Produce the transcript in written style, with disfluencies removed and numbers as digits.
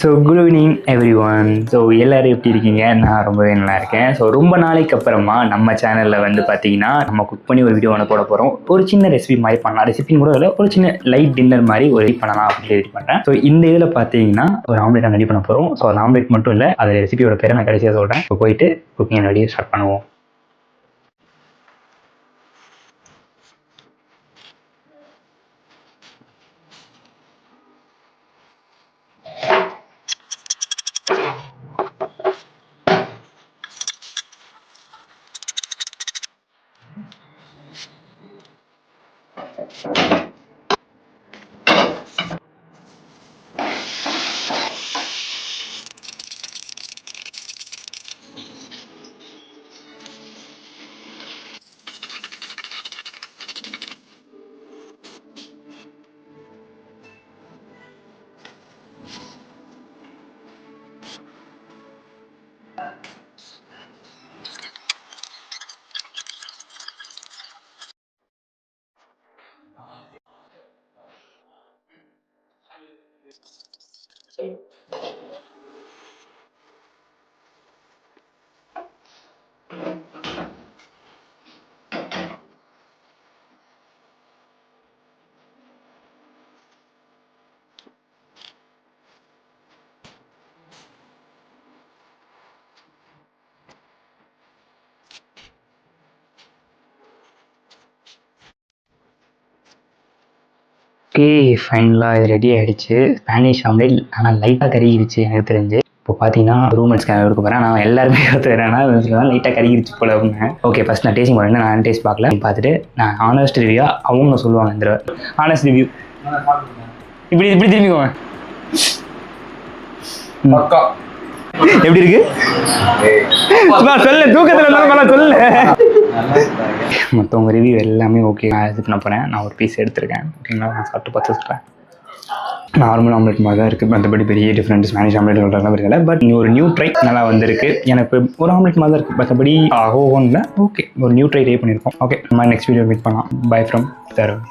So good evening every one. So எல்லோரும் எப்படி இருக்கீங்க? நான் ரொம்பவே நல்லா இருக்கேன். ஸோ ரொம்ப நாளைக்கு அப்புறமா நம்ம சேனலில் வந்து பார்த்தீங்கன்னா நம்ம குக் பண்ணி ஒரு வீடியோ ஒன்று போட போகிறோம். ஒரு சின்ன ரெசிபி மாதிரி பண்ணலாம். ரெசிபின்னு கூட இல்லை, ஒரு சின்ன லைட் டின்னர் மாதிரி ஒரு பண்ணலாம் அப்படின்னு ரெடி பண்ணுறேன். ஸோ இந்த இதில் பார்த்தீங்கன்னா ஒரு ஆம்லேட் ரெடி பண்ண போகிறோம். ஸோ அந்த ஆம்லேட் மட்டும் இல்லை, அது ரெசிபியோட பேரை நான் கடைசியாக சொல்கிறேன். இப்போ போயிட்டு குக்கிங் ரெடி ஸ்டார்ட் பண்ணுவோம். ஓகே, ஃபைனலாக இது ரெடி ஆகிடுச்சு. ஸ்பானிஷ் ஆம்லேட் ஆனால் லைட்டாக கருகிடுச்சு எனக்கு தெரிஞ்சு. இப்போ பார்த்தீங்கன்னா ரூமெண்ட்ஸ் எடுக்க போகிறேன். நான் எல்லாருமே கற்றுக்கிறேன்னா லைட்டாக கருகிடுச்சு போல அப்படிங்க. ஓகே, ஃபஸ்ட் நான் டேஸ்டிங் போகிறேன். நான் டேஸ்ட் பார்க்கல, பார்த்துட்டு நான் ஆனஸ்ட் ரிவ்யூவாக அவங்க சொல்லுவாங்க. இந்த ஆனஸ்ட் ரிவ்யூ இப்படி திரும்பிக்குவேன். எப்படி இருக்கு சொல்லு, தூக்கத்தில் இருந்தாலும் சொல்லு. மற்றவங்க ரிவ்யூ எல்லாமே ஓகே. நான் இது பண்ண போகிறேன். நான் ஒரு பீஸ் எடுத்துருக்கேன். ஓகேங்களா, நான் சாப்பிட்டு பார்த்து சொல்கிறேன். நார்மல் ஆம்லெட் மாதிரி தான் இருக்குது. மற்றபடி பெரிய டிஃப்ரெண்ட் ஸ்பானிஷ் ஆம்லெட் சொல்கிறதெல்லாம் இருக்கல. பட் ஒரு நியூ ட்ரை நல்லா வந்திருக்கு. எனக்கு ஒரு ஆம்லெட் மாதிரி தான் இருக்குது. மற்றபடி ஆகோன்னு இல்லை. ஓகே, ஒரு நியூ ட்ரை பண்ணியிருக்கோம். ஓகே, நம்ம நெக்ஸ்ட் வீடியோ மீட் பண்ணலாம். By from Tarun.